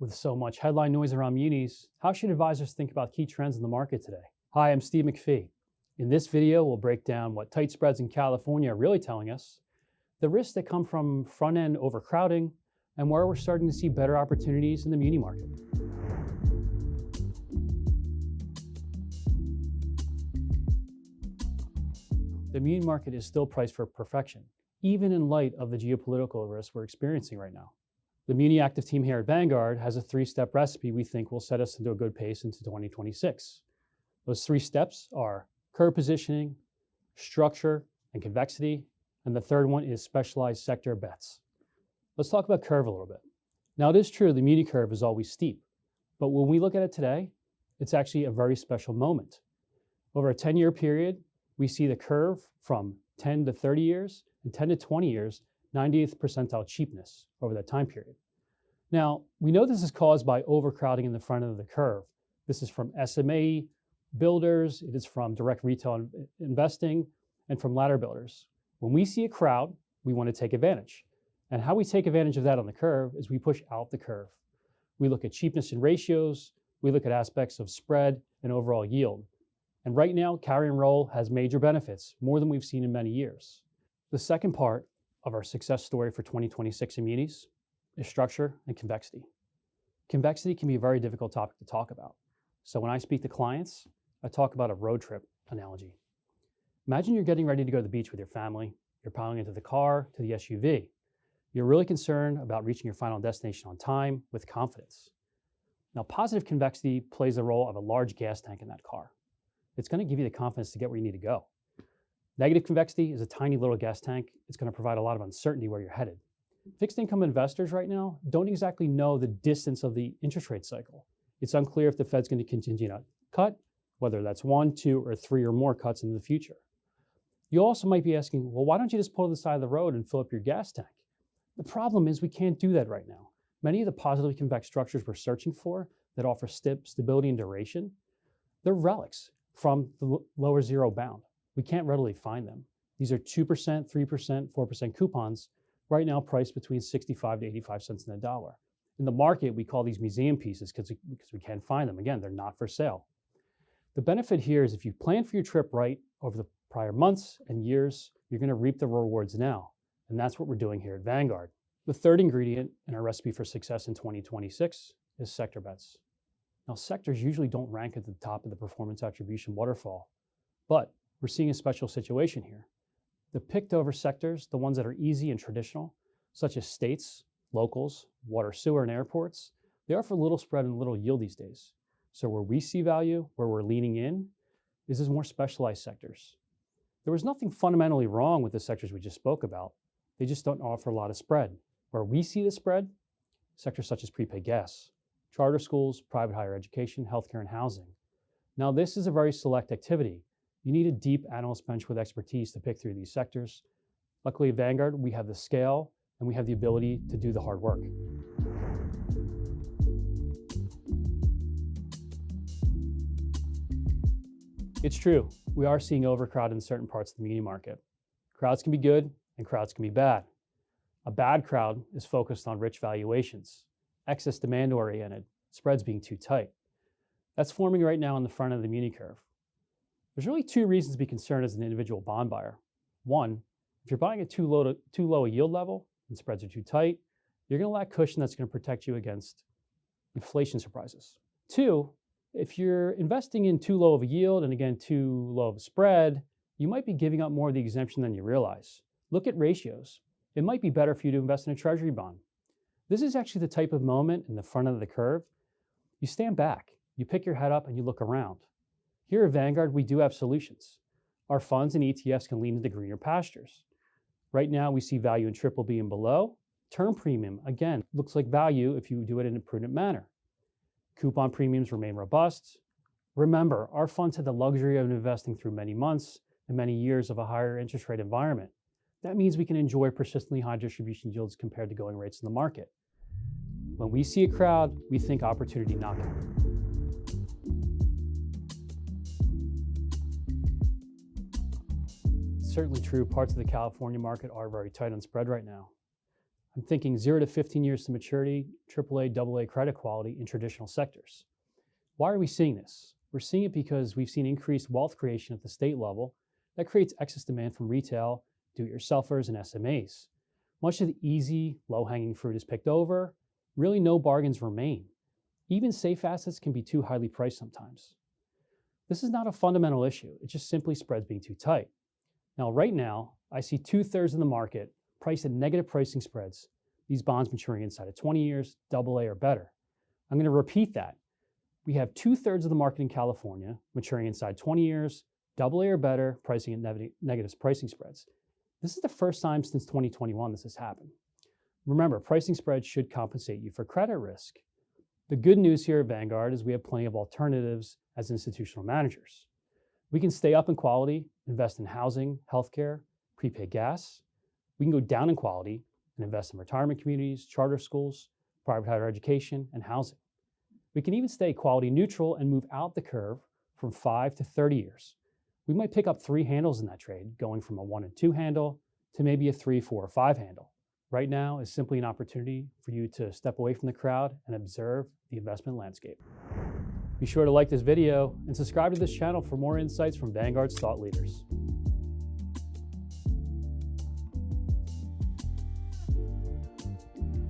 With so much headline noise around munis, how should advisors think about key trends in the market today? Hi, I'm Steve McFee. In this video, we'll break down what tight spreads in California are really telling us, the risks that come from front-end overcrowding, and where we're starting to see better opportunities in the muni market. The muni market is still priced for perfection, even in light of the geopolitical risks we're experiencing right now. The Muni Active team here at Vanguard has a three-step recipe we think will set us into a good pace into 2026. Those three steps are curve positioning, structure, and convexity, and the third one is specialized sector bets. Let's talk about curve a little bit. Now, it is true the muni curve is always steep, but when we look at it today, it's actually a very special moment. Over a 10-year period, we see the curve from 10 to 30 years and 10 to 20 years, 90th percentile cheapness over that time period. Now, we know this is caused by overcrowding in the front end of the curve. This is from SMA builders, it is from direct retail investing, and from ladder builders. When we see a crowd, we want to take advantage. And how we take advantage of that on the curve is we push out the curve. We look at cheapness in ratios, we look at aspects of spread and overall yield. And right now, carry and roll has major benefits, more than we've seen in many years. The second part of our success story for 2026 in munis is structure and convexity. Convexity can be a very difficult topic to talk about. So when I speak to clients, I talk about a road trip analogy. Imagine you're getting ready to go to the beach with your family. You're piling into the car, to the SUV. You're really concerned about reaching your final destination on time with confidence. Now, positive convexity plays the role of a large gas tank in that car. It's going to give you the confidence to get where you need to go. Negative convexity is a tiny little gas tank. It's going to provide a lot of uncertainty where you're headed. Fixed income investors right now don't exactly know the distance of the interest rate cycle. It's unclear if the Fed's going to continue to cut, whether that's 1, 2, or 3 or more cuts in the future. You also might be asking, well, why don't you just pull to the side of the road and fill up your gas tank? The problem is we can't do that right now. Many of the positively convex structures we're searching for that offer stability and duration, they're relics from the lower zero bound. We can't readily find them. These are 2%, 3%, 4% coupons, right now priced between 65 to 85 cents in the dollar. In the market, we call these museum pieces because we can't find them. Again, they're not for sale. The benefit here is if you plan for your trip right over the prior months and years, you're going to reap the rewards now. And that's what we're doing here at Vanguard. The third ingredient in our recipe for success in 2026 is sector bets. Now, sectors usually don't rank at the top of the performance attribution waterfall, but we're seeing a special situation here. The picked over sectors, the ones that are easy and traditional, such as states, locals, water, sewer, and airports, they offer little spread and little yield these days. So where we see value, where we're leaning in, is more specialized sectors. There was nothing fundamentally wrong with the sectors we just spoke about. They just don't offer a lot of spread. Where we see the spread, sectors such as prepaid gas, charter schools, private higher education, healthcare, and housing. Now, this is a very select activity. You need a deep analyst bench with expertise to pick through these sectors. Luckily at Vanguard, we have the scale and we have the ability to do the hard work. It's true, we are seeing overcrowd in certain parts of the muni market. Crowds can be good and crowds can be bad. A bad crowd is focused on rich valuations, excess demand oriented, spreads being too tight. That's forming right now on the front of the muni curve. There's really two reasons to be concerned as an individual bond buyer. One, if you're buying at too low a yield level and spreads are too tight, you're going to lack cushion that's going to protect you against inflation surprises. Two, if you're investing in too low of a yield and again too low of a spread, you might be giving up more of the exemption than you realize. Look at ratios. It might be better for you to invest in a treasury bond. This is actually the type of moment in the front of the curve. You stand back, you pick your head up and you look around. Here at Vanguard, we do have solutions. Our funds and ETFs can lean into greener pastures. Right now, we see value in triple B and below. Term premium, again, looks like value if you do it in a prudent manner. Coupon premiums remain robust. Remember, our funds had the luxury of investing through many months and many years of a higher interest rate environment. That means we can enjoy persistently high distribution yields compared to going rates in the market. When we see a crowd, we think opportunity knocking. It's certainly true, parts of the California market are very tight on spread right now. I'm thinking 0 to 15 years to maturity, AAA, AA credit quality in traditional sectors. Why are we seeing this? We're seeing it because we've seen increased wealth creation at the state level that creates excess demand from retail, do-it-yourselfers, and SMAs. Much of the easy, low-hanging fruit is picked over. Really, no bargains remain. Even safe assets can be too highly priced sometimes. This is not a fundamental issue. It's just simply spreads being too tight. Now, right now, I see 2/3 of the market priced at negative pricing spreads, these bonds maturing inside of 20 years, AA or better. I'm going to repeat that. We have 2/3 of the market in California maturing inside 20 years, AA or better, pricing at negative pricing spreads. This is the first time since 2021 this has happened. Remember, pricing spreads should compensate you for credit risk. The good news here at Vanguard is we have plenty of alternatives as institutional managers. We can stay up in quality, invest in housing, healthcare, prepaid gas. We can go down in quality and invest in retirement communities, charter schools, private higher education, and housing. We can even stay quality neutral and move out the curve from 5 to 30 years. We might pick up 3 handles in that trade, going from a 1 and 2 handle to maybe a 3, 4, or 5 handle. Right now is simply an opportunity for you to step away from the crowd and observe the investment landscape. Be sure to like this video and subscribe to this channel for more insights from Vanguard's thought leaders.